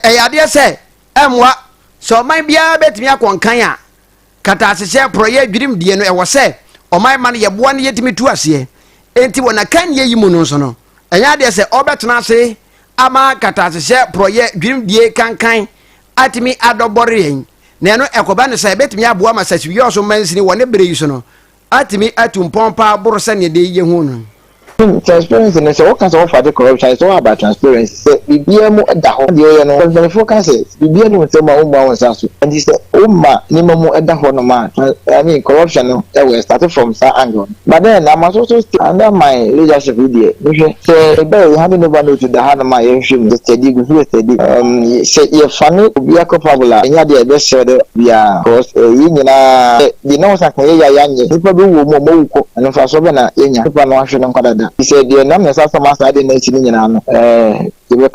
Eyadeɛ sɛ emwa so man bia betimi akonkan a kata asese proye dwirim die no ɛwɔ sɛ ɔman man yɛ boa no yɛtimi tu ase enti wona kan yɛ yimu no so no ɛnya deɛ sɛ ɔbɛtena ase ama kata asese proye dwirim die kankan atimi adɔbɔre yɛn na ɛno ɛkɔba no sɛ betimi aboa ma sɛ wiyo so mansini wɔ ne bere yi so no atimi atumpɔmpa boro sɛ ne de yɛ hu no transparency and so what kind of corruption is all about transparency. So we be able to the when focus we be able to my own ones and this minimum at the honor. I mean corruption we started from that angle. But then I must also under my leadership video. So we have no to the hand of my issue steady say if funny we are capable and yeah the best we are because you know something people do more and for so na people no ahwe he said the name is also master dey na chini nyina no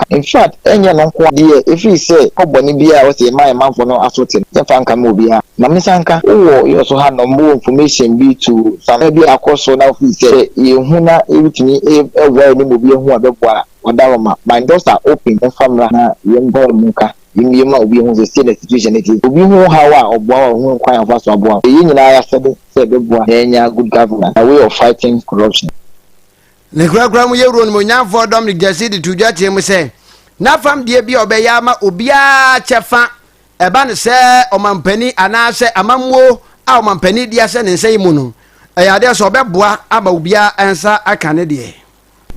in fact enya no ko dey if he say oboni bia o say my man for no asote ya fanka mo bia na misanka wo you also have no more information be to some be akoso na fi say yehu na ebitini ewa ni mo bia hu abeboa odawoma my doors are open the family na yembo muka yima obi hu the situation it is obi hu how a oboa hu kwan afaso aboa yi nyina ya sebe beboa enya good governance a way of fighting corruption. Ne kura mu yewro no monyanfo Dominic Jesse de tudwa tie mu se na fam de bia obeya ma obia chefa eba ne se omampani ana se amamwo a omampani dia se ne nsai mu no eyade so obeboa aba obia ensa aka ne de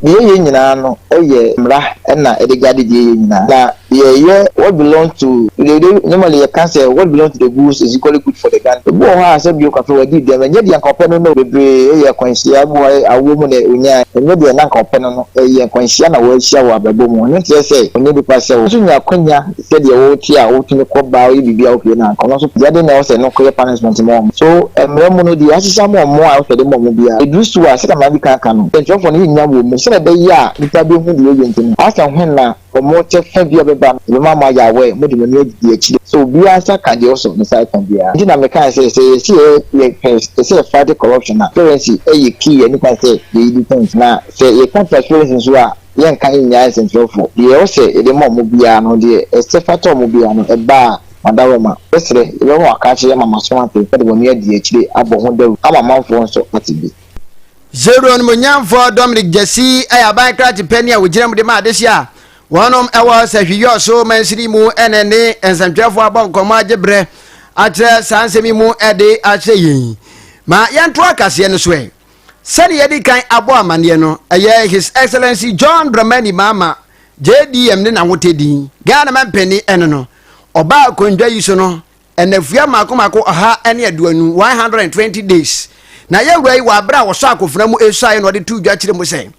ye nyina no eye mra na edegade de ye nyina na ye what belong to normally you can say what belong to the goose is equally good for the gun bo ha say bio kafe wadi dem nye de ankope no bebre ye kwanhia bo awo mu na onya nye de na ankope no ye kwanhia na wo hia wo ababo mu no tie say onye bi pa say wo so nya kwanya say de wo ti a wo tumi ko ba wo bibia wo na kono so ya de na wo say no ko punishment mo so emre mu no di asisa mo a wo say de mo bia edusu a say ma bi kan kan no ntofo no nya wo mu say de ya nita bi hu de ye ntini asa hwen na omo che fa bia beba the mama ya we mo de me di achi so bia sa ka de also inside kan bia ndi na me kan say say fight corruption na currency e key any kan say the defense na say e kan transparency so a yen kan nya essential for the also e de mo bia no de e se factor mo bia no e ba madawoma esre e be mo aka che mama so ate de mo ne di achi abo ho de ama manfo so atibi zero no monyanfo Dominic Jesse ayaban krati penny a wogira mu de ma adesia wonom ewo sahwiyo so mansiri mu enene ensantwefo abonkomo agebre atre sansemi mu ede ache yin ma yanto akase no so e sani yedi kan abo amane no eye His Excellency John Dramani Mahama JDM ne na wotedi Ghana man penny eno no oba kondwa yi so no enafua makomako aha ene aduanu 120 days na yewura yi wa bra wo so akofuna mu esai no de tu dwa kire mu sei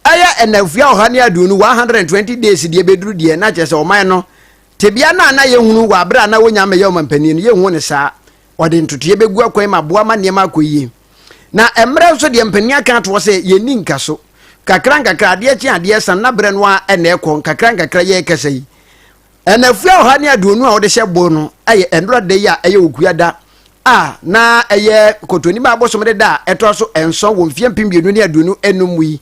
aya enafua ohane aduanu 120 days de beduru de na chese oman no tebia na yehunu wa bra na wonya me ye mampani no yehu ne saa ode ntoto ye begu akwan ma boa ma ne ma akoyie na emre so de mpani aka to se ye ni nkaso kakran kakra de chi ade san na bre no a ene ekon kakran kakra ye kasai enafua ohane aduanu a wo de hyebo no aye endro de ya aye okuada na eye kotoni ba bosom de da eto so enso wo mfie mpimbienu ne aduonu enum yi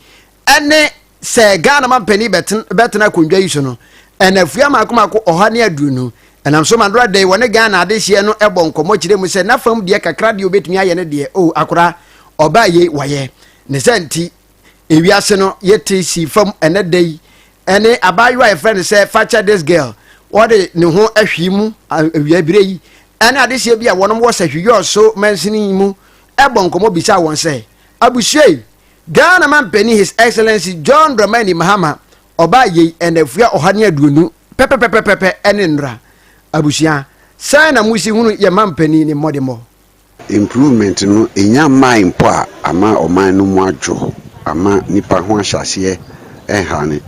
ene se Ghana man pani betena kondwa yi so no enafua makomako oha ne aduonu enam so mandro de woni Ghana ade hie no ebo nkomo kire mu se na fam de kakra de obetumi aye ne de akora oba ye waye ne senti ewiase no yete si fam ene dei ene abayo e friend say facha this girl what ne ho ahwimu awiabire yi ene ade hie bia wonom wo sahwiyo so mansini mu ebo nkomo bisa won say abushei Ghana man penny His Excellency John Dramani Mahama oba ye enafua ohane aduonu pepepepepe enenra abusia sai na musi hunu ye man penny ni modemo improvement no enya mind po ama oman no mu adwo ama nipa ho ahyase ehane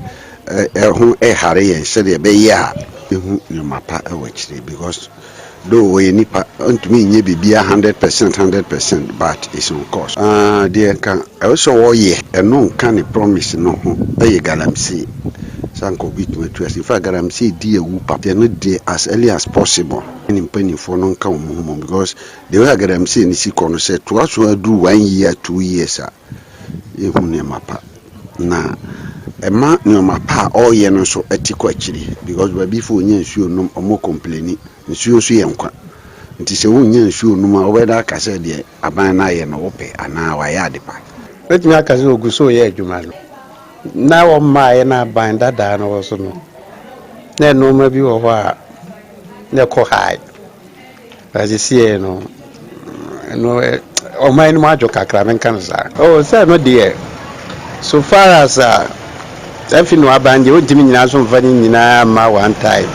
ho ehare ye se de be ya ehu nyamapa ewachire because though we nipa ntumi nye bibia 100% but it's on cost there can also wo ye eno kan ni promise no ho e galamsey sanko bitu in fact galamsey di ewu papa no dey as early as possible any penny for no kan mo because the way galamsey ni si kono say to do 1 year 2 years ehu ne mapa na ɛma nneɛma pa a ɔyɛ no nso ɛti kɔ akyiri because baabi fo onye nsuo nom ɔmo complaini nsuo nso yɛ nkwa nti sɛ wonye nsuo nom a wobɛda aka sɛ deɛ aban no ayɛ no wopɛ anaa wayɛ ade pa wetumi aka sɛ ogu so yɛ adwuma no na wɔmmaayɛ no aban dadaa no wɔ so no na nneɛma bi wɔ hɔ a na ɛkɔ hae asisiɛ no ɔman no mu adwo kakra menka no saa sɛ no deɛ so far as ɛfi no aban deɛ wontumi nyinaa so mfa no nyinaa ma one time